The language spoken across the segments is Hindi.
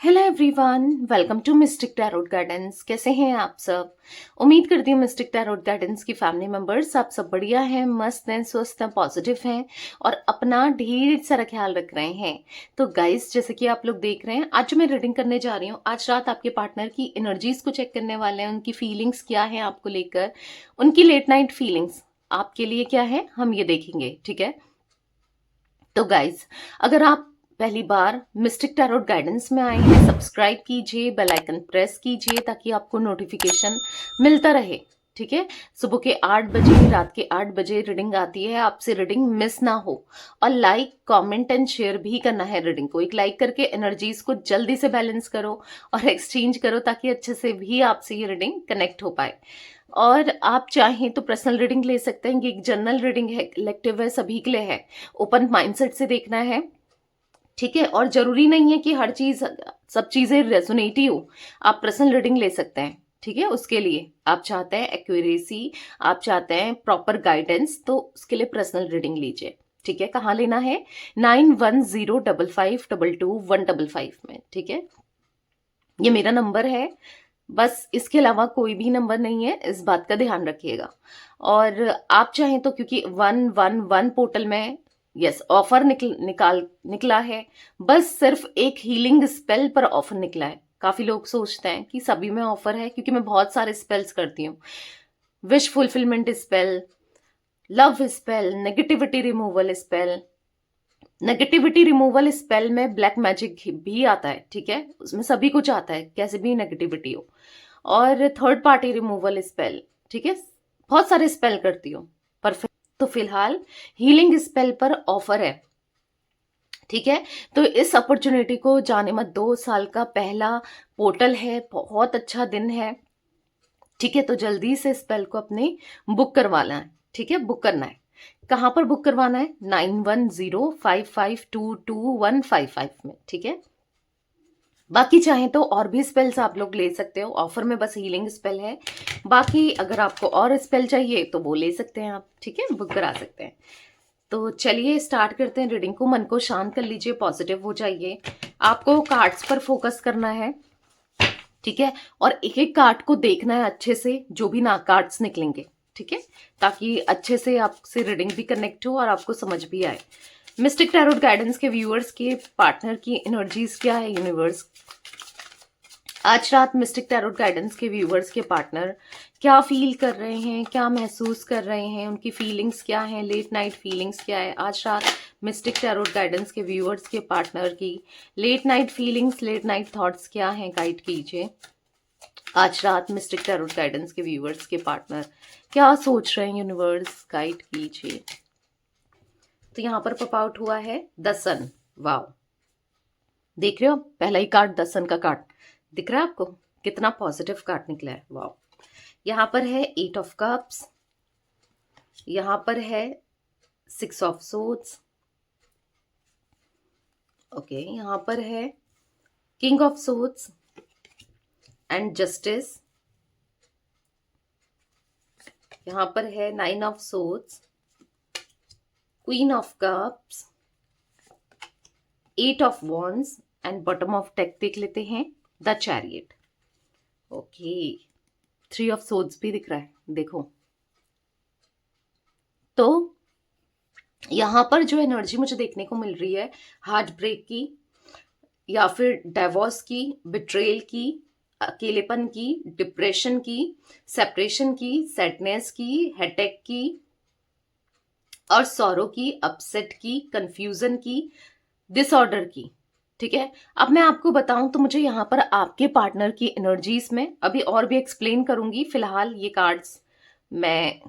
Hello everyone, welcome to mystic tarot guidance. कैसे हैं आप सब? उम्मीद करती हूँ मिस्टिक टैरोट गाइडेंस की फैमिली मेंबर्स आप सब बढ़िया हैं, मस्त हैं, स्वस्थ हैं, पॉजिटिव हैं और अपना ढेर सारा ख्याल रख रहे हैं। तो गाइस, जैसे कि आप लोग देख रहे हैं, आज मैं रीडिंग करने जा रही हूँ। आज रात आपके पार्टनर की एनर्जीज को चेक करने वाले हैं, उनकी फीलिंग्स क्या है आपको लेकर, उनकी लेट नाइट फीलिंग्स आपके लिए क्या है, हम ये देखेंगे। ठीक है? तो गाइज, अगर आप पहली बार मिस्टिक टैरोट गाइडेंस में आए हैं, सब्सक्राइब कीजिए, बेल आइकन प्रेस कीजिए ताकि आपको नोटिफिकेशन मिलता रहे। ठीक है? सुबह के 8 बजे, रात के 8 बजे रीडिंग आती है, आपसे रीडिंग मिस ना हो। और लाइक, कमेंट एंड शेयर भी करना है रीडिंग को। एक लाइक करके एनर्जीज को जल्दी से बैलेंस करो और एक्सचेंज करो ताकि अच्छे से भी आपसे ये रीडिंग कनेक्ट हो पाए। और आप चाहें तो पर्सनल रीडिंग ले सकते हैं। ये एक जनरल रीडिंग है, कलेक्टिव है, सभी के लिए है। ओपन माइंडसेट से देखना है। ठीक है? और जरूरी नहीं है कि हर चीज, सब चीजें रेजोनेट ही हो। आप पर्सनल रीडिंग ले सकते हैं। ठीक है? उसके लिए आप चाहते हैं एक्यूरेसी, आप चाहते हैं प्रॉपर गाइडेंस, तो उसके लिए पर्सनल रीडिंग लीजिए। ठीक है? कहाँ लेना है? 9105522155 में। ठीक है? ये मेरा नंबर है, बस इसके अलावा कोई भी नंबर नहीं है, इस बात का ध्यान रखिएगा। और आप चाहें तो, क्योंकि 111 पोर्टल में यस ऑफर निकला है। बस सिर्फ एक हीलिंग स्पेल पर ऑफर निकला है। काफी लोग सोचते हैं कि सभी में ऑफर है, क्योंकि मैं बहुत सारे स्पेल्स करती हूँ। Wish fulfilment spell, love spell, negativity removal spell. Negativity removal spell में ब्लैक मैजिक भी आता है। ठीक है? उसमें सभी कुछ आता है, कैसे भी नेगेटिविटी हो। और थर्ड पार्टी रिमूवल स्पेल। ठीक है? बहुत सारे स्पेल करती हूँ, पर तो फिलहाल हीलिंग स्पेल पर ऑफर है। ठीक है? तो इस अपॉर्चुनिटी को जाने मत। 2 साल का पहला पोर्टल है, बहुत अच्छा दिन है। ठीक है? तो जल्दी से स्पेल को अपने बुक करवाना है। ठीक है? बुक करना है। कहां पर बुक करवाना है? 9105522155 में। ठीक है? बाकी चाहें तो और भी स्पेल्स आप लोग ले सकते हो। ऑफर में बस हीलिंग स्पेल है। बाकी अगर आपको और स्पेल चाहिए तो वो ले सकते हैं आप। ठीक है? बुक करा सकते हैं। तो चलिए स्टार्ट करते हैं रीडिंग को। मन को शांत कर लीजिए, पॉजिटिव हो जाइए। आपको कार्ड्स पर फोकस करना है। ठीक है? और एक एक कार्ड को देखना है अच्छे से, जो भी ना कार्ड्स निकलेंगे। ठीक है? ताकि अच्छे से आपसे रीडिंग भी कनेक्ट हो और आपको समझ भी आए। मिस्टिक टैरोट गाइडेंस के व्यूअर्स के पार्टनर की एनर्जीज क्या है यूनिवर्स? आज रात मिस्टिक टैरोट गाइडेंस के व्यूअर्स के पार्टनर क्या फील कर रहे हैं, क्या महसूस कर रहे हैं, उनकी फीलिंग्स क्या हैं, लेट नाइट फीलिंग्स क्या है? आज रात मिस्टिक टैरोट गाइडेंस के व्यूअर्स के पार्टनर की late night feelings, late night thoughts क्या हैं? गाइड कीजिए। आज रात मिस्टिक टैरोट गाइडेंस के व्यूअर्स के पार्टनर क्या सोच रहे हैं यूनिवर्स? गाइड कीजिए। तो यहां पर पॉप आउट हुआ है द सन। वाओ! देख रहे हो? पहला ही कार्ड द सन का कार्ड दिख रहा है आपको? कितना पॉजिटिव कार्ड निकला है। वाओ! यहां पर है 8 ऑफ कप्स, यहां पर है 6 ऑफ सोर्ड्स। ओके, यहां पर है king of swords and justice. यहां पर है 9 of swords, queen of cups, 8 of wands and bottom of deck देख लेते हैं the chariot. Okay, 3 of swords भी दिख रहा है, देखो। तो यहां पर जो एनर्जी मुझे देखने को मिल रही है, हार्ट ब्रेक की, या फिर डाइवोर्स की, बिट्रेयल की, अकेलेपन की, डिप्रेशन की, सेपरेशन की, सैडनेस की, हेडेक की और सॉरो की, अपसेट की, कंफ्यूजन की, डिसऑर्डर की। ठीक है? अब मैं आपको बताऊं तो मुझे यहां पर आपके पार्टनर की एनर्जीज में अभी और भी एक्सप्लेन करूंगी। फिलहाल ये कार्ड्स मैं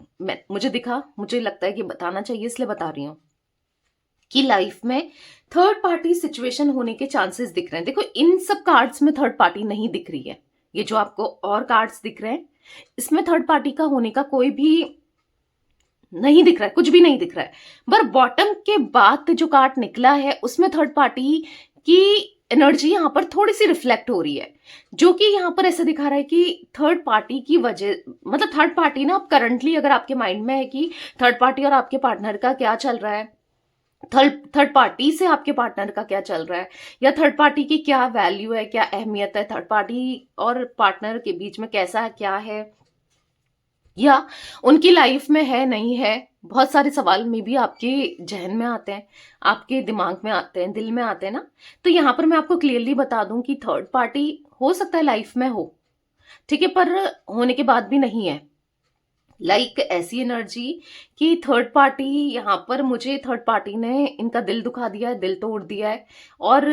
मुझे दिखा, मुझे लगता है कि बताना चाहिए, इसलिए बता रही हूं कि लाइफ में थर्ड पार्टी सिचुएशन होने के चांसेस दिख रहे हैं। देखो, इन सब कार्ड्स में थर्ड पार्टी नहीं दिख रही है। ये जो आपको और कार्ड्स दिख रहे हैं, इसमें थर्ड पार्टी का होने का कोई भी नहीं दिख रहा है, कुछ भी नहीं दिख रहा है। पर बॉटम के बाद जो कार्ड निकला है, उसमें थर्ड पार्टी की एनर्जी यहां पर थोड़ी सी रिफ्लेक्ट हो रही है, जो कि यहां पर ऐसा दिखा रहा है कि थर्ड पार्टी की वजह, मतलब थर्ड पार्टी ना, अब करंटली अगर आपके माइंड में है कि थर्ड पार्टी और आपके पार्टनर का क्या चल रहा है, थर्ड पार्टी से आपके पार्टनर का क्या चल रहा है, या थर्ड पार्टी की क्या वैल्यू है, क्या अहमियत है, थर्ड पार्टी और पार्टनर के बीच में कैसा क्या है, या उनकी लाइफ में है नहीं है। बहुत सारे सवाल में भी आपके जहन में आते हैं, आपके दिमाग में आते हैं, दिल में आते हैं ना। तो यहाँ पर मैं आपको क्लियरली बता दूं कि थर्ड पार्टी हो सकता है लाइफ में हो, ठीक है, पर होने के बाद भी नहीं है। ऐसी एनर्जी कि थर्ड पार्टी, यहाँ पर मुझे थर्ड पार्टी ने इनका दिल दुखा दिया है, दिल तोड़ दिया है। और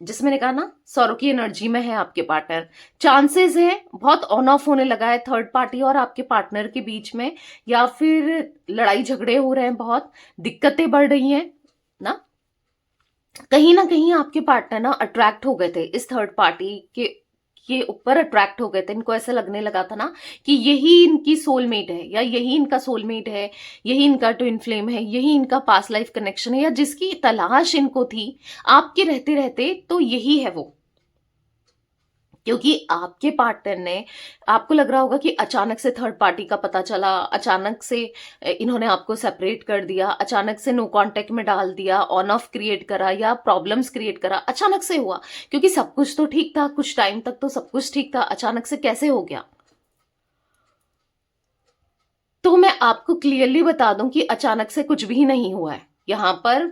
जिसमें मैंने कहा ना, सौरों की एनर्जी में है आपके पार्टनर। चांसेस है बहुत ऑन ऑफ होने लगा है थर्ड पार्टी और आपके पार्टनर के बीच में, या फिर लड़ाई झगड़े हो रहे हैं, बहुत दिक्कतें बढ़ रही हैं ना कहीं आपके पार्टनर ना अट्रैक्ट हो गए थे इस थर्ड पार्टी के ऊपर, अट्रैक्ट हो गए थे। इनको ऐसा लगने लगा था ना कि यही इनकी सोलमेट है, या यही इनका सोलमेट है, यही इनका ट्विन फ्लेम है, यही इनका पास्ट लाइफ कनेक्शन है, या जिसकी तलाश इनको थी आपके रहते रहते, तो यही है वो। क्योंकि आपके पार्टनर ने, आपको लग रहा होगा कि अचानक से थर्ड पार्टी का पता चला, अचानक से इन्होंने आपको सेपरेट कर दिया, अचानक से नो कांटेक्ट में डाल दिया, ऑन ऑफ क्रिएट करा या प्रॉब्लम्स क्रिएट करा, अचानक से हुआ। क्योंकि सब कुछ तो ठीक था, कुछ टाइम तक तो सब कुछ ठीक था, अचानक से कैसे हो गया। तो मैं आपको क्लियरली बता दूं कि अचानक से कुछ भी नहीं हुआ है। यहां पर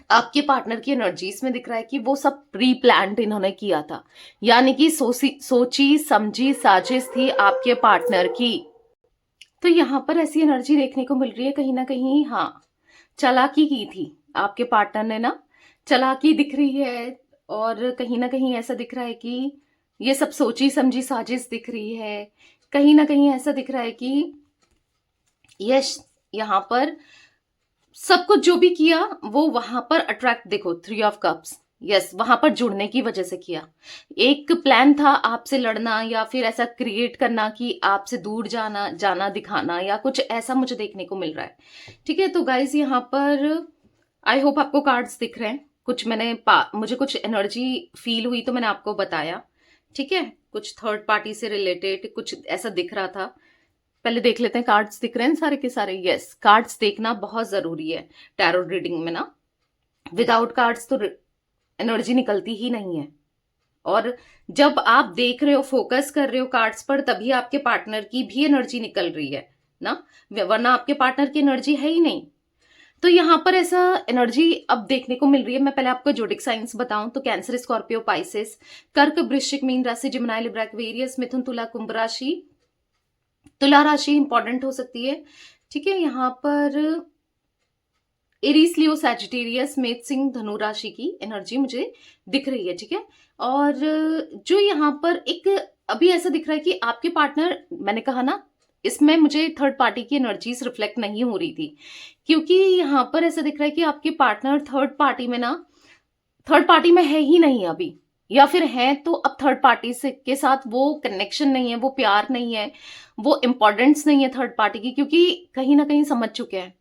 आपके पार्टनर की एनर्जीज में दिख रहा है कि वो सब प्री प्लान्ड इन्होंने किया था, यानी कि सोची समझी साजिश थी आपके पार्टनर की। तो यहां पर ऐसी एनर्जी देखने को मिल रही है कहीं ना कहीं, हाँ, चालाकी की थी आपके पार्टनर ने ना, चालाकी दिख रही है। और कहीं ना कहीं ऐसा दिख रहा है कि ये सब सोची समझी साजिश दिख रही है। कहीं ना कहीं ऐसा दिख रहा है कि यस, यहां पर सब कुछ जो भी किया वो वहां पर अट्रैक्ट, देखो 3 ऑफ कप्स, यस, वहां पर जुड़ने की वजह से किया। एक प्लान था आपसे लड़ना, या फिर ऐसा क्रिएट करना कि आपसे दूर जाना, जाना दिखाना, या कुछ ऐसा मुझे देखने को मिल रहा है। ठीक है, तो गाइज यहाँ पर आई होप आपको कार्ड्स दिख रहे हैं। कुछ मुझे कुछ एनर्जी फील हुई तो मैंने आपको बताया। ठीक है, कुछ थर्ड पार्टी से रिलेटेड कुछ ऐसा दिख रहा था। पहले देख लेते हैं, कार्ड्स दिख रहे हैं सारे के सारे। यस, कार्ड्स देखना बहुत जरूरी है टैरो रीडिंग में ना। विदाउट कार्ड्स तो एनर्जी निकलती ही नहीं है। और जब आप देख रहे हो, फोकस कर रहे हो कार्ड्स पर, तभी आपके पार्टनर की भी एनर्जी निकल रही है ना, वरना आपके पार्टनर की एनर्जी है ही नहीं। तो यहां पर ऐसा एनर्जी अब देखने को मिल रही है। मैं पहले आपको जोडिक साइंस बताऊं तो कैंसर, स्कॉर्पियो, पाइसेस, कर्क, वृश्चिक, मीन राशि, जिमिनाई, लिब्रा, एक्वेरियस, मिथुन, तुला, कुंभ राशि। तुला राशि इंपॉर्टेंट हो सकती है। ठीक है, यहाँ पर एरीज, लियो, सैजिटेरियस, मेष, सिंह, धनु राशि की एनर्जी मुझे दिख रही है। ठीक है, और जो यहाँ पर एक अभी ऐसा दिख रहा है कि आपके पार्टनर, मैंने कहा ना, इसमें मुझे थर्ड पार्टी की एनर्जीज रिफ्लेक्ट नहीं हो रही थी, क्योंकि यहाँ पर ऐसा दिख रहा है कि आपके पार्टनर थर्ड पार्टी में ना, थर्ड पार्टी में है ही नहीं अभी, या फिर है तो अब थर्ड पार्टी से के साथ वो कनेक्शन नहीं है, वो प्यार नहीं है, वो इंपॉर्टेंस नहीं है थर्ड पार्टी की, क्योंकि कहीं ना कहीं समझ चुके हैं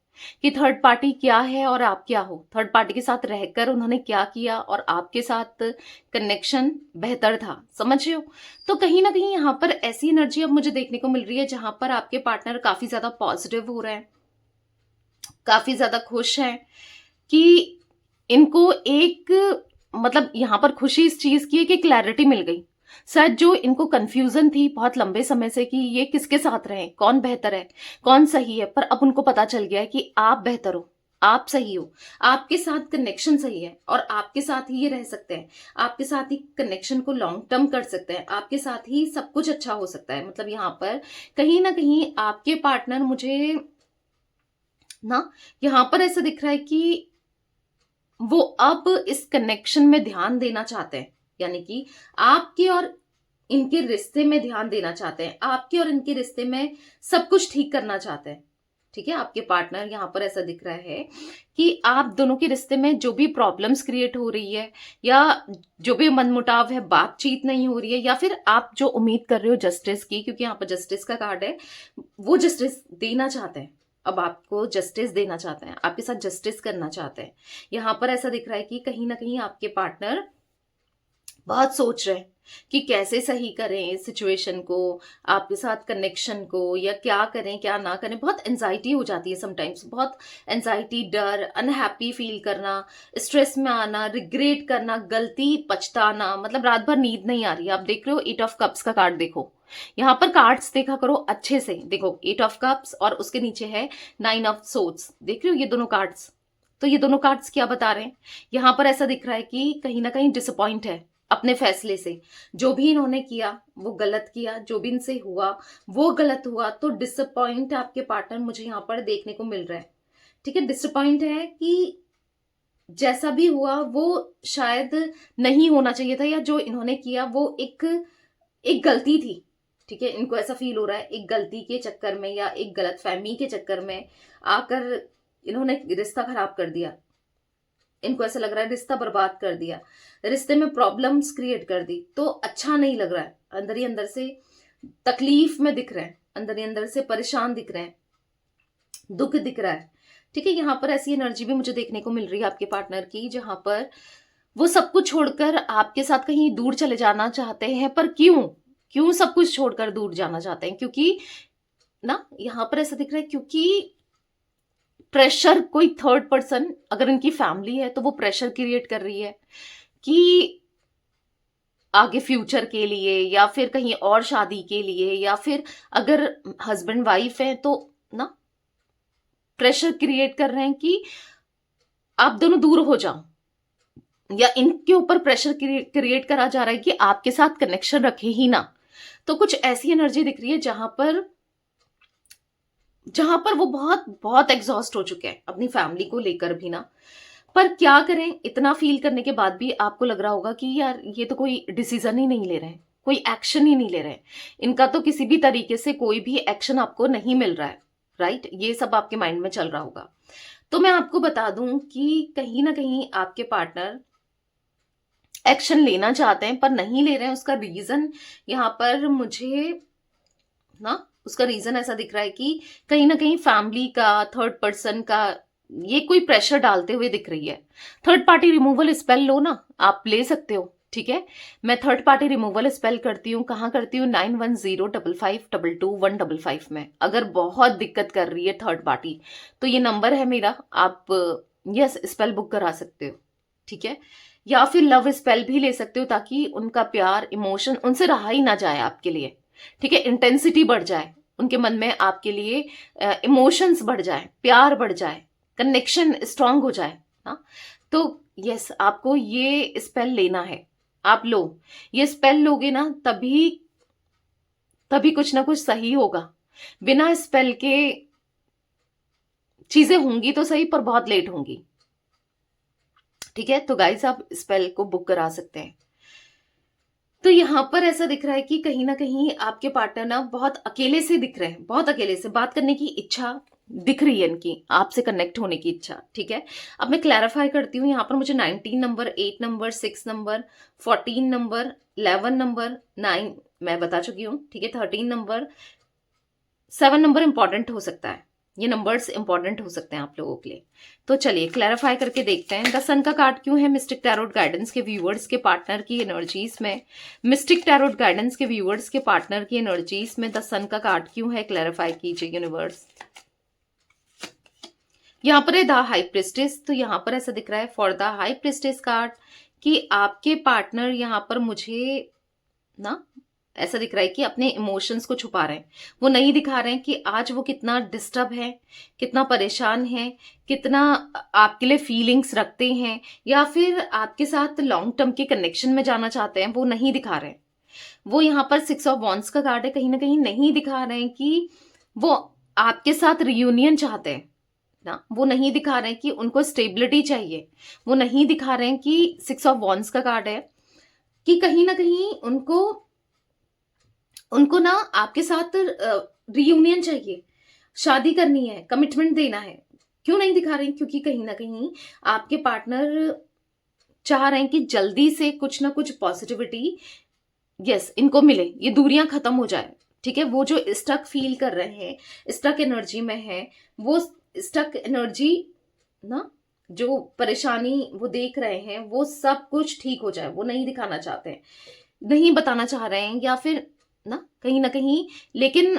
कि थर्ड पार्टी क्या है और आप क्या हो। थर्ड पार्टी के साथ रहकर उन्होंने क्या किया और आपके साथ कनेक्शन बेहतर था, समझ रहे हो। तो कहीं ना कहीं यहाँ पर ऐसी एनर्जी अब मुझे देखने को मिल रही है जहां पर आपके पार्टनर काफी ज्यादा पॉजिटिव हो रहे हैं, काफी ज्यादा खुश हैं कि इनको एक, मतलब यहां पर खुशी इस चीज की है कि क्लैरिटी मिल गई। शायद जो इनको कंफ्यूजन थी बहुत लंबे समय से कि ये किसके साथ रहे, कौन बेहतर है, कौन सही है, पर अब उनको पता चल गया है कि आप बेहतर हो, आप सही हो, आपके साथ कनेक्शन सही है, और आपके साथ ही ये रह सकते हैं, आपके साथ ही कनेक्शन को लॉन्ग टर्म कर सकते हैं, आपके साथ ही सब कुछ अच्छा हो सकता है। मतलब यहाँ पर कहीं ना कहीं आपके पार्टनर मुझे ना, यहाँ पर ऐसा दिख रहा है कि वो अब इस कनेक्शन में ध्यान देना चाहते हैं, यानी कि आपके और इनके रिश्ते में ध्यान देना चाहते हैं, आपके और इनके रिश्ते में सब कुछ ठीक करना चाहते हैं। ठीक है, आपके पार्टनर, यहां पर ऐसा दिख रहा है कि आप दोनों के रिश्ते में जो भी प्रॉब्लम्स क्रिएट हो रही है, या जो भी मनमुटाव है, बातचीत नहीं हो रही है, या फिर आप जो उम्मीद कर रहे हो जस्टिस की, क्योंकि यहाँ पर जस्टिस का कार्ड है, वो जस्टिस देना चाहते हैं। अब आपको जस्टिस देना चाहते हैं, आपके साथ जस्टिस करना चाहते हैं। यहां पर ऐसा दिख रहा है कि कहीं ना कहीं आपके पार्टनर बहुत सोच रहे हैं कि कैसे सही करें इस सिचुएशन को, आपके साथ कनेक्शन को, या क्या करें क्या ना करें। बहुत एंजाइटी हो जाती है समटाइम्स, बहुत एंजाइटी, डर, अनहैप्पी फील करना, स्ट्रेस में आना, रिग्रेट करना, गलती, पछताना, मतलब रात भर नींद नहीं आ रही है। आप देख रहे हो 8 ऑफ कप्स का कार्ड, देखो यहाँ पर कार्ड्स देखा करो अच्छे से, देखो 8 ऑफ कप्स और उसके नीचे है 9 ऑफ सोर्ड्स, देख रहे हो ये दोनों कार्ड्स। तो ये दोनों कार्ड्स क्या बता रहे हैं, यहाँ पर ऐसा दिख रहा है कि कहीं ना कहीं डिसअपॉइंट है अपने फैसले से। जो भी इन्होंने किया वो गलत किया, जो भी इनसे हुआ वो गलत हुआ। तो डिसअपॉइंट आपके पार्टनर मुझे यहाँ पर देखने को मिल रहा है, ठीक है। डिसअपॉइंट है कि जैसा भी हुआ वो शायद नहीं होना चाहिए था, या जो इन्होंने किया वो एक गलती थी, ठीक है। इनको ऐसा फील हो रहा है एक गलती के चक्कर में या एक गलतफहमी के चक्कर में आकर इन्होंने रिश्ता खराब कर दिया। इनको ऐसा लग रहा है रिश्ता बर्बाद कर दिया, रिश्ते में प्रॉब्लम्स क्रिएट कर दी। तो अच्छा नहीं लग रहा है, अंदर ही अंदर से तकलीफ में दिख रहे हैं, अंदर ही अंदर से परेशान दिख रहे हैं, दुख दिख रहा है, ठीक है। यहाँ पर ऐसी एनर्जी भी मुझे देखने को मिल रही है आपके पार्टनर की, जहां पर वो सब कुछ छोड़कर आपके साथ कहीं दूर चले जाना चाहते हैं। पर क्यों क्यों सब कुछ छोड़कर दूर जाना चाहते हैं? क्योंकि ना यहाँ पर ऐसा दिख रहा है क्योंकि प्रेशर, कोई थर्ड पर्सन, अगर इनकी फैमिली है तो वो प्रेशर क्रिएट कर रही है कि आगे फ्यूचर के लिए, या फिर कहीं और शादी के लिए, या फिर अगर हस्बैंड वाइफ है तो ना प्रेशर क्रिएट कर रहे हैं कि आप दोनों दूर हो जाओ, या इनके ऊपर प्रेशर क्रिएट करा जा रहा है कि आपके साथ कनेक्शन रखे ही ना। तो कुछ ऐसी एनर्जी दिख रही है जहां पर वो बहुत बहुत एग्जॉस्ट हो चुके हैं अपनी फैमिली को लेकर भी ना। पर क्या करें, इतना फील करने के बाद भी आपको लग रहा होगा कि यार ये तो कोई डिसीजन ही नहीं ले रहे हैं, कोई एक्शन ही नहीं ले रहे हैं, इनका तो किसी भी तरीके से कोई भी एक्शन आपको नहीं मिल रहा है, राइट। ये सब आपके माइंड में चल रहा होगा। तो मैं आपको बता दूं कि कहीं ना कहीं आपके पार्टनर एक्शन लेना चाहते हैं पर नहीं ले रहे हैं। उसका रीजन यहाँ पर मुझे ना, उसका रीजन ऐसा दिख रहा है कि कहीं ना कहीं फैमिली का, थर्ड पर्सन का ये कोई प्रेशर डालते हुए दिख रही है। थर्ड पार्टी रिमूवल स्पेल लो ना, आप ले सकते हो, ठीक है। मैं थर्ड पार्टी रिमूवल स्पेल करती हूँ, कहाँ करती हूँ, 9105522155 में। अगर बहुत दिक्कत कर रही है थर्ड पार्टी तो ये नंबर है मेरा, आप यस स्पेल बुक करा सकते हो, ठीक है। या फिर लव स्पेल भी ले सकते हो ताकि उनका प्यार, इमोशन उनसे रहा ही ना जाए आपके लिए, ठीक है। इंटेंसिटी बढ़ जाए उनके मन में आपके लिए, इमोशंस बढ़ जाए, प्यार बढ़ जाए, कनेक्शन स्ट्रांग हो जाए ना। तो यस, आपको ये स्पेल लेना है, आप लो। ये स्पेल लोगे ना तभी तभी कुछ ना कुछ सही होगा। बिना स्पेल के चीजें होंगी तो सही, पर बहुत लेट होंगी, ठीक है। तो गाइस आप स्पेल को बुक करा सकते हैं। तो यहाँ पर ऐसा दिख रहा है कि कहीं ना कहीं आपके पार्टनर ना बहुत अकेले से दिख रहे हैं, बहुत अकेले से, बात करने की इच्छा दिख रही है इनकी, आपसे कनेक्ट होने की इच्छा, ठीक है। अब मैं क्लैरिफाई करती हूँ, यहाँ पर मुझे 19 number, 8 number, 6 number, 14 number, 11 number, 9 मैं बता चुकी हूँ, ठीक है। 13 नंबर, 7 नंबर इंपॉर्टेंट हो सकता है, ये नंबर्स इंपॉर्टेंट हो सकते हैं आप लोगों के लिए। तो चलिए क्लैरिफाई करके देखते हैं द सन का कार्ड क्यों है मिस्टिक टैरोट गाइडेंस के व्यूअर्स के पार्टनर की एनर्जीज में। मिस्टिक टैरोट गाइडेंस के व्यूअर्स के पार्टनर की एनर्जीज में द सन का कार्ड क्यों है, क्लैरिफाई कीजिए यूनिवर्स। यहाँ पर है द हाई प्रिस्टेस, तो यहाँ पर ऐसा दिख रहा है for the high priestess card कि आपके पार्टनर यहाँ पर मुझे ना ऐसा दिख रहा है कि अपने इमोशंस को छुपा रहे हैं। वो नहीं दिखा रहे हैं कि आज वो कितना डिस्टर्ब है, कितना परेशान है, कितना आपके लिए फीलिंग्स रखते हैं, या फिर आपके साथ लॉन्ग टर्म के कनेक्शन में जाना चाहते हैं, वो नहीं दिखा रहे हैं। वो यहाँ पर 6 ऑफ वॉन्ड्स का कार्ड है, कहीं ना कहीं नहीं दिखा रहे हैं कि वो आपके साथ रियूनियन चाहते हैं ना। वो नहीं दिखा रहे हैं कि उनको स्टेबिलिटी चाहिए। वो नहीं दिखा रहे हैं कि 6 ऑफ वॉन्ड्स का कार्ड है कि कहीं ना कहीं उनको ना आपके साथ रियूनियन चाहिए, शादी करनी है, कमिटमेंट देना है। क्यों नहीं दिखा रहे हैं? क्योंकि कहीं ना कहीं आपके पार्टनर चाह रहे हैं कि जल्दी से कुछ ना कुछ पॉजिटिविटी यस इनको मिले, ये दूरियां खत्म हो जाए, ठीक है। वो जो स्टक फील कर रहे हैं, स्टक एनर्जी में है, वो स्टक एनर्जी ना जो परेशानी वो देख रहे हैं वो सब कुछ ठीक हो जाए, वो नहीं दिखाना चाहते हैं, नहीं बताना चाह रहे हैं, या फिर ना कहीं, लेकिन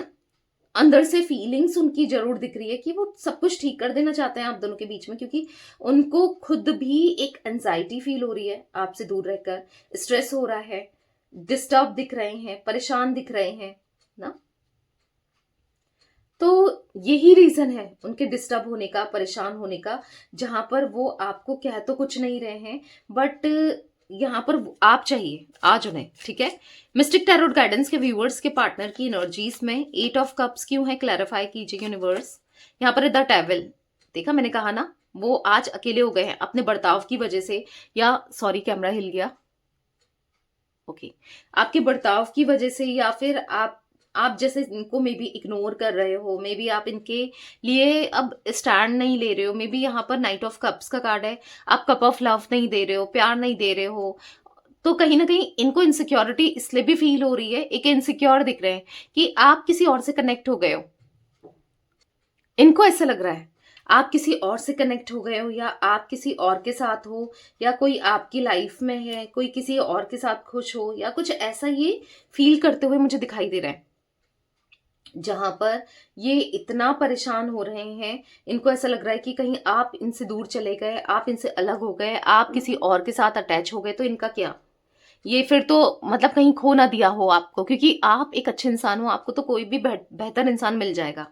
अंदर से फीलिंग्स उनकी जरूर दिख रही है कि वो सब कुछ ठीक कर देना चाहते हैं आप दोनों के बीच में, क्योंकि उनको खुद भी एक एंजाइटी फील हो रही है आपसे दूर रहकर, स्ट्रेस हो रहा है, डिस्टर्ब दिख रहे हैं, परेशान दिख रहे हैं ना। तो यही रीजन है उनके डिस्टर्ब होने का, परेशान होने का, जहां पर वो आपको कह तो कुछ नहीं रहे हैं, बट यहाँ पर आप चाहिए आज उन्हें, ठीक है। मिस्टिक टैरोट गाइडेंस के व्यूअर्स के पार्टनर की एनर्जीज में 8 ऑफ कप्स क्यों है, क्लैरिफाई कीजिए यूनिवर्स। यहाँ पर द डेविल, देखा मैंने कहा ना, वो आज अकेले हो गए हैं अपने बर्ताव की वजह से, या सॉरी कैमरा हिल गया, ओके, आपके बर्ताव की वजह से, या फिर आप जैसे इनको मे बी इग्नोर कर रहे हो, मे बी आप इनके लिए अब स्टैंड नहीं ले रहे हो, मे बी यहाँ पर नाइट ऑफ कप्स का कार्ड है, आप कप ऑफ लव नहीं दे रहे हो, प्यार नहीं दे रहे हो, तो कहीं ना कहीं इनको इनसिक्योरिटी इसलिए भी फील हो रही है, एक इनसिक्योर दिख रहे हैं कि आप किसी और से कनेक्ट हो गए हो। इनको ऐसा लग रहा है आप किसी और से कनेक्ट हो गए हो, या आप किसी और के साथ हो, या कोई आपकी लाइफ में है, कोई किसी और के साथ खुश हो, या कुछ ऐसा ये फील करते हुए मुझे दिखाई दे रहा है, जहां पर ये इतना परेशान हो रहे हैं। इनको ऐसा लग रहा है कि कहीं आप इनसे दूर चले गए, आप इनसे अलग हो गए, आप किसी और के साथ अटैच हो गए, तो इनका क्या, ये फिर तो मतलब कहीं खो ना दिया हो आपको, क्योंकि आप एक अच्छे इंसान हो, आपको तो कोई भी बेहतर इंसान मिल जाएगा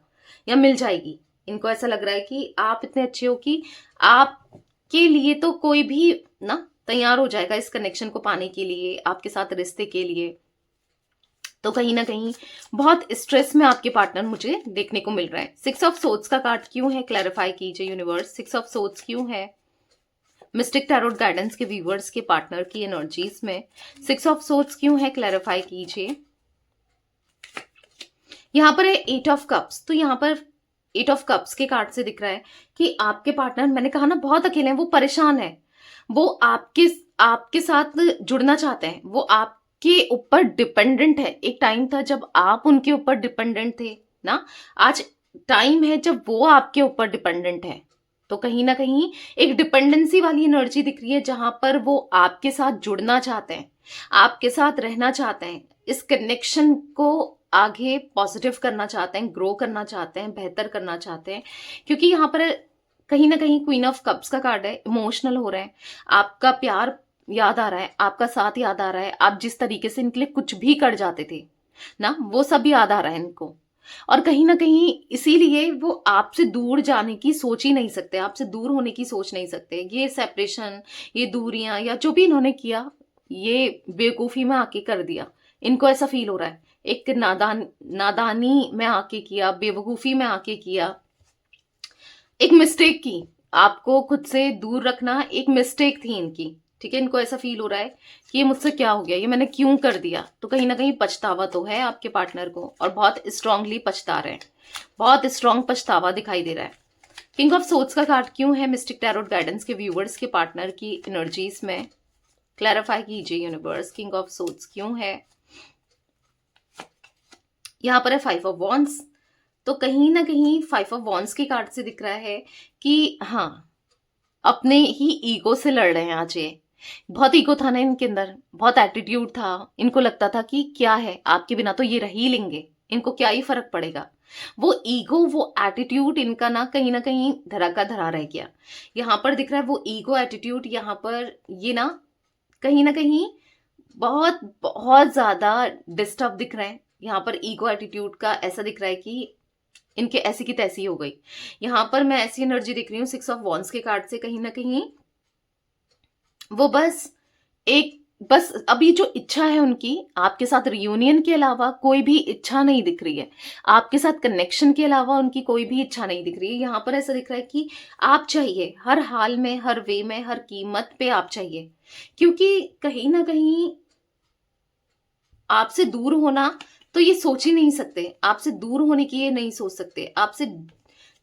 या मिल जाएगी। इनको ऐसा लग रहा है कि आप इतने अच्छे हो कि आपके लिए तो कोई भी ना तैयार हो जाएगा इस कनेक्शन को पाने के लिए, आपके साथ रिश्ते के लिए। तो कहीं ना कहीं बहुत स्ट्रेस में आपके पार्टनर मुझे देखने को मिल रहा है। 6 ऑफ सोर्ड्स का कार्ड क्यों है, क्लैरिफाई कीजिए यूनिवर्स। 6 ऑफ सोर्ड्स क्यों है मिस्टिक टैरोट गाइडेंस के व्यूवर्स के पार्टनर की एनर्जीज में, 6 ऑफ सोर्ड्स क्यों है, क्लैरिफाई कीजिए। यहां पर है 8 ऑफ कप्स, तो यहां पर 8 ऑफ कप्स के कार्ड से दिख रहा है कि आपके पार्टनर, मैंने कहा ना, बहुत अकेले हैं, वो परेशान है, वो आपके साथ जुड़ना चाहते हैं, वो आपके ऊपर डिपेंडेंट है। एक टाइम था जब आप उनके ऊपर डिपेंडेंट थे ना, आज टाइम है जब वो आपके ऊपर डिपेंडेंट है। तो कहीं ना कहीं एक डिपेंडेंसी वाली एनर्जी दिख रही है, जहां पर वो आपके साथ जुड़ना चाहते हैं, आपके साथ रहना चाहते हैं, इस कनेक्शन को आगे पॉजिटिव करना चाहते हैं, ग्रो करना चाहते हैं, बेहतर करना चाहते हैं, क्योंकि यहाँ पर कहीं ना कहीं क्वीन ऑफ कप्स का कार्ड है, इमोशनल हो रहे हैं, आपका प्यार याद आ रहा है, आपका साथ याद आ रहा है, आप जिस तरीके से इनके लिए कुछ भी कर जाते थे ना, वो सब याद आ रहा है इनको। और कहीं ना कहीं इसीलिए वो आपसे दूर जाने की सोच ही नहीं सकते, आपसे दूर होने की सोच नहीं सकते। ये सेपरेशन, ये दूरियां, या जो भी इन्होंने किया, ये बेवकूफी में आके कर दिया, इनको ऐसा फील हो रहा है, एक नादानी में आके किया, बेवकूफी में आके किया, एक मिस्टेक की, आपको खुद से दूर रखना एक मिस्टेक थी इनकी, ठीक है। इनको ऐसा फील हो रहा है कि ये मुझसे क्या हो गया, ये मैंने क्यों कर दिया। तो कहीं ना कहीं पछतावा तो है आपके पार्टनर को, और बहुत स्ट्रांगली पछता रहे हैं, बहुत स्ट्रांग पछतावा दिखाई दे रहा है। किंग ऑफ सोर्ड्स का कार्ड क्यों है मिस्टिक टैरोट गाइडेंस के व्यूवर्स के पार्टनर की एनर्जीज में, क्लैरिफाई कीजिए यूनिवर्स। किंग ऑफ सोर्ड्स क्यों है, यहां पर है 5 ऑफ वॉन्ड्स, तो कहीं ना कहीं 5 ऑफ वॉन्ड्स के कार्ड से दिख रहा है कि हाँ, अपने ही ईगो से लड़ रहे हैं आज ये, बहुत ईगो था ना इनके अंदर, बहुत एटीट्यूड था, इनको लगता था कि क्या है, आपके बिना तो ये रह ही लेंगे, इनको क्या ही फर्क पड़ेगा। वो ईगो, वो एटीट्यूड इनका ना कहीं धरा का धरा रह गया। यहाँ पर दिख रहा है वो ईगो एटीट्यूड, यहाँ पर ये ना कहीं बहुत बहुत ज्यादा डिस्टर्ब दिख रहे हैं। यहाँ पर ईगो एटीट्यूड का ऐसा दिख रहा है कि इनके ऐसी की तैसी हो गई। यहां पर मैं ऐसी एनर्जी दिख रही हूँ 6 ऑफ वॉन्ड्स के कार्ड से, कहीं ना कहीं वो बस अभी जो इच्छा है उनकी, आपके साथ रियूनियन के अलावा कोई भी इच्छा नहीं दिख रही है, आपके साथ कनेक्शन के अलावा उनकी कोई भी इच्छा नहीं दिख रही है। यहाँ पर ऐसा दिख रहा है कि आप चाहिए, हर हाल में, हर वे में, हर कीमत पे आप चाहिए, क्योंकि कहीं ना कहीं आपसे दूर होना तो ये सोच ही नहीं सकते, आपसे दूर होने की ये नहीं सोच सकते, आपसे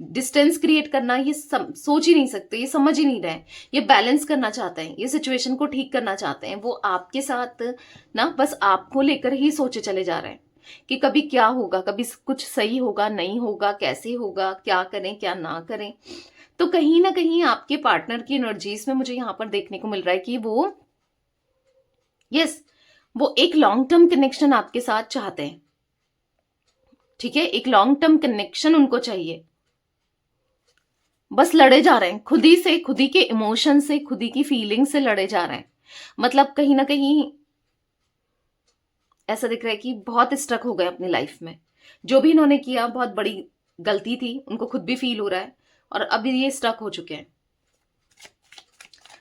डिस्टेंस क्रिएट करना ये सोच ही नहीं सकते, ये समझ ही नहीं रहे, ये बैलेंस करना चाहते हैं, ये सिचुएशन को ठीक करना चाहते हैं। वो आपके साथ ना बस आपको लेकर ही सोचे चले जा रहे हैं कि कभी क्या होगा, कभी कुछ सही होगा, नहीं होगा, कैसे होगा, क्या करें क्या ना करें। तो कहीं ना कहीं आपके पार्टनर की एनर्जीज में मुझे यहां पर देखने को मिल रहा है कि वो वो एक लॉन्ग टर्म कनेक्शन आपके साथ चाहते हैं। ठीक है, एक लॉन्ग टर्म कनेक्शन उनको चाहिए। बस लड़े जा रहे हैं खुद ही से, खुद ही के इमोशन से, खुद ही की फीलिंग से लड़े जा रहे हैं। मतलब कहीं ना कहीं ऐसा दिख रहा है कि बहुत स्ट्रक हो गए अपनी लाइफ में। जो भी इन्होंने किया बहुत बड़ी गलती थी, उनको खुद भी फील हो रहा है और अभी ये स्ट्रक हो चुके हैं।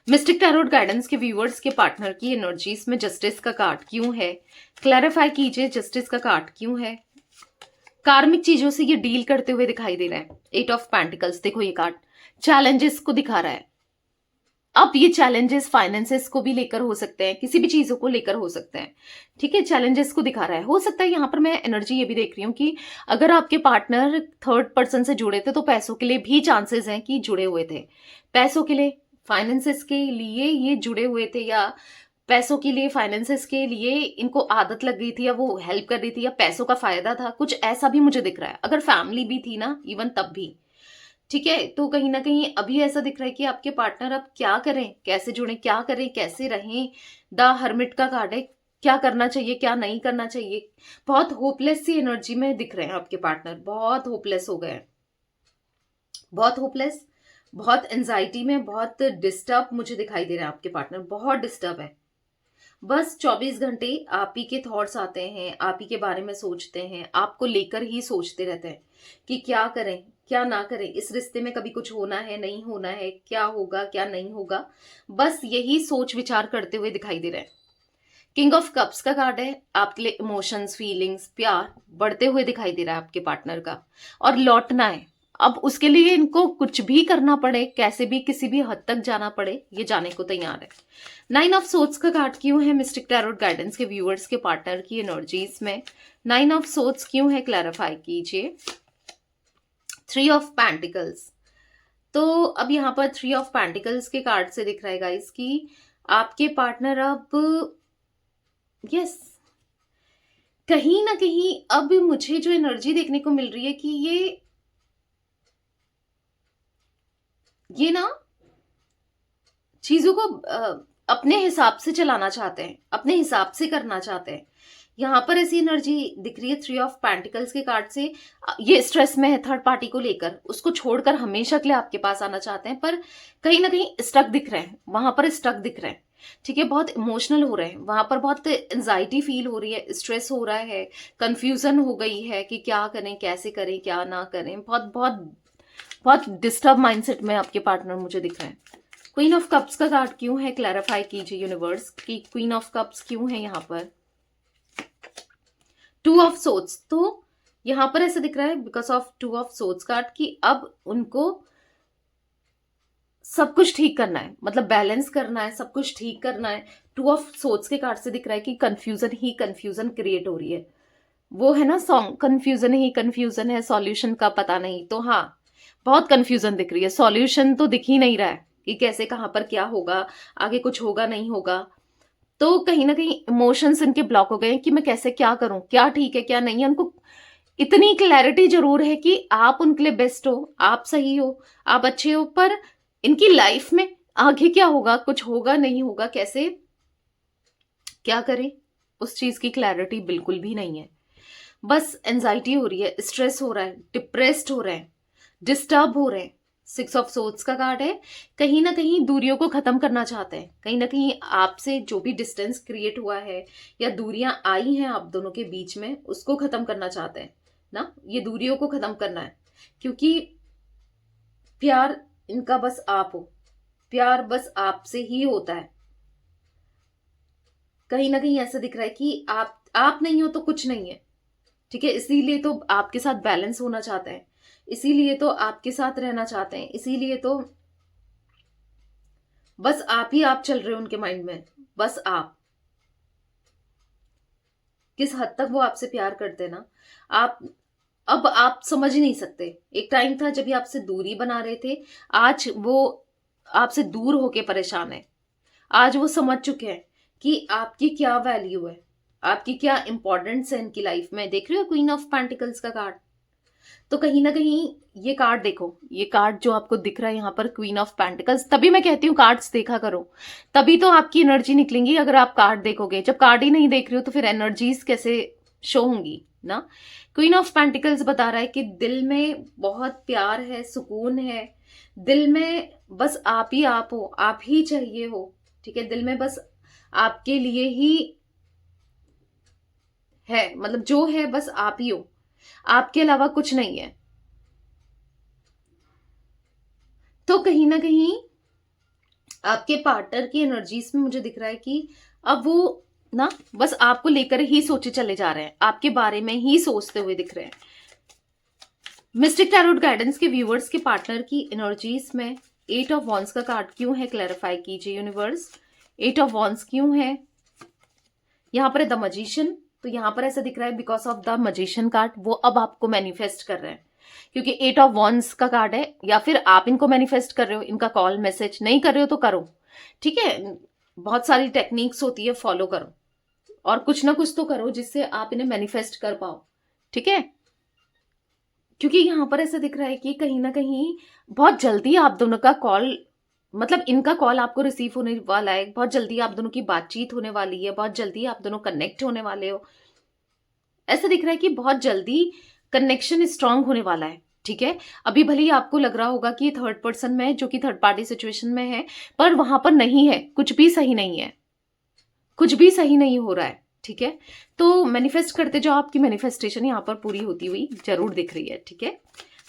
मिस्टिक टैरोट गाइडेंस के व्यूअर्स के पार्टनर की एनर्जीज में जस्टिस का कार्ड क्यों है? क्लैरिफाई कीजिए, जस्टिस का कार्ड क्यों है? कार्मिक चीजों से ये डील करते हुए दिखाई दे रहा है। 8 ऑफ पेंटिकल्स, देखो ये कार्ड चैलेंजेस को दिखा रहा है। अब ये चैलेंजेस फाइनेंसेस को भी लेकर हो सकते हैं, किसी भी चीजों को लेकर हो सकते हैं। ठीक है, चैलेंजेस को दिखा रहा है। हो सकता है यहां पर मैं एनर्जी ये भी देख रही हूँ कि अगर आपके पार्टनर थर्ड पर्सन से जुड़े थे तो पैसों के लिए भी चांसेस हैं कि जुड़े हुए थे। पैसों के लिए, फाइनेंसेस के लिए ये जुड़े हुए थे, या पैसों के लिए, फाइनेंसेस के लिए इनको आदत लग गई थी, या वो हेल्प कर रही थी, या पैसों का फायदा था, कुछ ऐसा भी मुझे दिख रहा है। अगर फैमिली भी थी ना इवन तब भी। ठीक है, तो कहीं ना कहीं अभी ऐसा दिख रहा है कि आपके पार्टनर अब क्या करें, कैसे जुड़े, क्या करें, कैसे रहें। द हर्मिट का कार्ड है, क्या करना चाहिए, क्या नहीं करना चाहिए। बहुत होपलेस सी एनर्जी में दिख रहे हैं आपके पार्टनर, बहुत होपलेस हो गए हैं, बहुत होपलेस, बहुत एंजाइटी में, बहुत डिस्टर्ब मुझे दिखाई दे रहा है। आपके पार्टनर बहुत डिस्टर्ब है। बस 24 घंटे आप ही के थॉट्स आते हैं, आप ही के बारे में सोचते हैं, आपको लेकर ही सोचते रहते हैं कि क्या करें, क्या ना करें, इस रिश्ते में कभी कुछ होना है, नहीं होना है, क्या होगा, क्या नहीं होगा। बस यही सोच विचार करते हुए दिखाई दे रहे हैं। किंग ऑफ कप्स का कार्ड है, आपके लिए इमोशंस, फीलिंग्स, प्यार बढ़ते हुए दिखाई दे रहा है आपके पार्टनर का, और लौटना है। अब उसके लिए इनको कुछ भी करना पड़े, कैसे भी, किसी भी हद तक जाना पड़े, ये जाने को तैयार है। 9 ऑफ सोर्ड्स का कार्ड क्यों है मिस्टिक टैरोट गाइडेंस के व्यूअर्स के पार्टनर की एनर्जीज में? 9 ऑफ सोर्ड्स क्यों है, क्लैरिफाई कीजिए। 3 ऑफ पेंटिकल्स, तो अब यहाँ पर 3 ऑफ पेंटिकल्स के कार्ड से दिख रहा है गाइस कि आपके पार्टनर अब कहीं ना कहीं अब मुझे जो एनर्जी देखने को मिल रही है कि ये ना चीजों को अपने हिसाब से चलाना चाहते हैं, अपने हिसाब से करना चाहते हैं। यहां पर ऐसी एनर्जी दिख रही है 3 ऑफ पेंटिकल्स के कार्ड से। ये स्ट्रेस में है थर्ड पार्टी को लेकर, उसको छोड़कर हमेशा के लिए आपके पास आना चाहते हैं, पर कहीं ना कहीं स्टक दिख रहे हैं, वहां पर स्टक दिख रहे हैं। ठीक है, बहुत इमोशनल हो रहे हैं, वहां पर बहुत एंजाइटी फील हो रही है, स्ट्रेस हो रहा है, कंफ्यूजन हो गई है कि क्या करें, कैसे करें, क्या ना करें। बहुत बहुत बहुत डिस्टर्ब माइंडसेट में आपके पार्टनर मुझे दिख रहे हैं। क्वीन ऑफ कप्स का कार्ड क्यों है, क्लैरिफाई कीजिए यूनिवर्स की क्वीन ऑफ कप्स क्यों है यहाँ पर। 2 ऑफ सोर्ड्स, तो यहां पर ऐसा दिख रहा है because of 2 of swords card कि अब उनको सब कुछ ठीक करना है, मतलब बैलेंस करना है, सब कुछ ठीक करना है। 2 ऑफ सोर्ड्स के कार्ड से दिख रहा है कि कंफ्यूजन ही कंफ्यूजन क्रिएट हो रही है। वो है ना सॉन्ग, कंफ्यूजन ही कंफ्यूजन है, सॉल्यूशन का पता नहीं। तो हाँ, बहुत कंफ्यूजन दिख रही है, सॉल्यूशन तो दिख ही नहीं रहा है कि कैसे, कहां पर क्या होगा, आगे कुछ होगा नहीं होगा। तो कहीं ना कहीं इमोशंस इनके ब्लॉक हो गए कि मैं कैसे, क्या करूं, क्या ठीक है, क्या नहीं है। उनको इतनी क्लैरिटी जरूर है कि आप उनके लिए बेस्ट हो, आप सही हो, आप अच्छे हो, पर इनकी लाइफ में आगे क्या होगा, कुछ होगा नहीं होगा, कैसे क्या करें, उस चीज की क्लैरिटी बिल्कुल भी नहीं है। बस एंजाइटी हो रही है, स्ट्रेस हो रहा है, डिप्रेस्ड हो रहे हैं, डिस्टर्ब हो रहे हैं। 6 ऑफ सोर्ड्स का कार्ड है, कहीं ना कहीं दूरियों को खत्म करना चाहते हैं, कहीं ना कहीं आपसे जो भी डिस्टेंस क्रिएट हुआ है या दूरियां आई हैं आप दोनों के बीच में, उसको खत्म करना चाहते हैं ना। ये दूरियों को खत्म करना है, क्योंकि प्यार इनका बस आप हो, प्यार बस आपसे ही होता है। कहीं ना कहीं ऐसा दिख रहा है कि आप नहीं हो तो कुछ नहीं है। ठीक है, इसीलिए तो आपके साथ बैलेंस होना चाहते हैं, इसीलिए तो आपके साथ रहना चाहते हैं, इसीलिए तो बस आप ही आप चल रहे हो उनके माइंड में, बस आप। किस हद तक वो आपसे प्यार करते ना, आप अब आप समझ ही नहीं सकते। एक टाइम था जब ये आपसे दूरी बना रहे थे, आज वो आपसे दूर होके परेशान है। आज वो समझ चुके हैं कि आपकी क्या वैल्यू है, आपकी क्या इंपॉर्टेंस है इनकी लाइफ में। देख रहे हो क्वीन ऑफ पेंटिकल्स का कार्ड, तो कहीं ना कहीं ये कार्ड देखो, ये कार्ड जो आपको दिख रहा है यहाँ पर क्वीन ऑफ पेंटिकल्स, तभी मैं कहती हूँ कार्ड्स देखा करो, तभी तो आपकी एनर्जी निकलेंगी। अगर आप कार्ड देखोगे, जब कार्ड ही नहीं देख रहे हो तो फिर एनर्जीज कैसे शो होंगी ना। क्वीन ऑफ पेंटिकल्स बता रहा है कि दिल में बहुत प्यार है, सुकून है, दिल में बस आप हो, आप ही चाहिए हो, ठीक है। दिल में बस आपके लिए ही है, मतलब जो है बस आप ही हो, आपके अलावा कुछ नहीं है। तो कहीं ना कहीं आपके पार्टनर की एनर्जीज में मुझे दिख रहा है कि अब वो ना बस आपको लेकर ही सोचे चले जा रहे हैं, आपके बारे में ही सोचते हुए दिख रहे हैं। मिस्टिक टैरोट गाइडेंस के व्यूअर्स के पार्टनर की एनर्जीज में 8 ऑफ वॉन्ड्स का कार्ड क्यों है, क्लैरिफाई कीजिए यूनिवर्स। 8 ऑफ वॉन्ड्स क्यों है, यहाँ पर है द मजिशियन। तो यहाँ पर ऐसा दिख रहा है because of the magician card वो अब आपको मैनिफेस्ट कर रहे हैं, क्योंकि 8 ऑफ वॉन्ड्स का कार्ड है। या फिर आप इनको मैनिफेस्ट कर रहे हो, इनका कॉल मैसेज नहीं कर रहे हो तो करो, ठीक है। बहुत सारी टेक्निक्स होती है, फॉलो करो और कुछ ना कुछ तो करो जिससे आप इन्हें मैनिफेस्ट कर पाओ, ठीक है। क्योंकि यहाँ पर ऐसा दिख रहा है कि कहीं ना कहीं बहुत जल्दी आप दोनों का कॉल, मतलब इनका कॉल आपको रिसीव होने वाला है, बहुत जल्दी आप दोनों की बातचीत होने वाली है, बहुत जल्दी आप दोनों कनेक्ट होने वाले हो। ऐसा दिख रहा है कि बहुत जल्दी कनेक्शन स्ट्रांग होने वाला है, ठीक है। अभी भले ही आपको लग रहा होगा कि थर्ड पर्सन में है, जो कि थर्ड पार्टी सिचुएशन में है, पर वहां पर नहीं है, कुछ भी सही नहीं है, कुछ भी सही नहीं हो रहा है, ठीक है। तो मैनिफेस्ट करते जाओ, आपकी मैनिफेस्टेशन यहाँ पर पूरी होती हुई जरूर दिख रही है, ठीक है।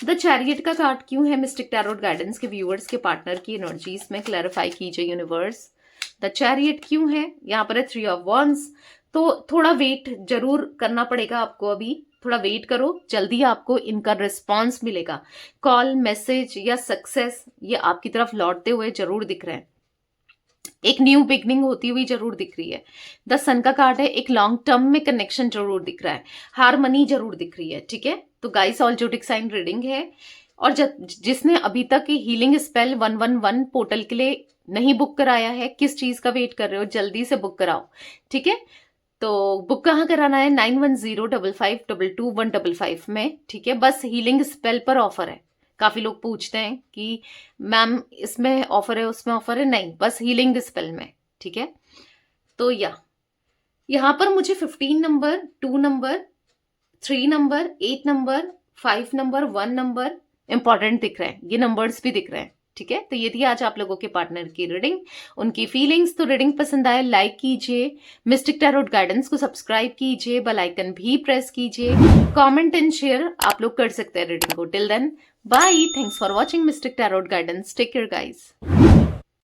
द चैरियट का कार्ड क्यों है मिस्टिक टैरोट गाइडेंस के व्यूअर्स के पार्टनर की एनर्जीज में, क्लैरिफाई कीजिए यूनिवर्स। द चैरियट क्यों है, यहाँ पर है 3 ऑफ वॉन्ड्स। तो थोड़ा वेट जरूर करना पड़ेगा आपको, अभी थोड़ा वेट करो, जल्दी आपको इनका रिस्पॉन्स मिलेगा, कॉल मैसेज या सक्सेस ये आपकी तरफ लौटते हुए जरूर दिख रहे हैं, एक न्यू बिगनिंग होती हुई जरूर दिख रही है। द सन का कार्ड है, एक लॉन्ग टर्म में कनेक्शन जरूर दिख रहा है, हारमनी जरूर दिख रही है, ठीक है। तो guys all zodiac sign reading है, और जिसने अभी तक हीलिंग स्पेल 111 पोर्टल के लिए नहीं बुक कराया है, किस चीज का वेट कर रहे हो, जल्दी से बुक कराओ, ठीक है। तो बुक कहाँ कराना है, 9105522155 में, ठीक है। बस हीलिंग स्पेल पर ऑफर है। काफी लोग पूछते हैं कि मैम इसमें ऑफर है उसमें ऑफर है, नहीं, बस हीलिंग स्पेल में, ठीक है। तो यहाँ पर मुझे 15 number, 2 number, 3 number, 8 number, 5 number, 1 number important दिख रहे हैं, ये नंबर्स भी दिख रहे हैं, ठीक है। तो ये थी आज आप लोगों के पार्टनर की रीडिंग, उनकी फीलिंग्स। तो रीडिंग पसंद आए लाइक कीजिए, मिस्टिक टैरोट गाइडेंस को सब्सक्राइब कीजिए, बेल आइकन भी प्रेस कीजिए, कमेंट एंड शेयर आप लोग कर सकते हैं रीडिंग को। Till then bye, thanks for watching mystic tarot guidance, take care guys.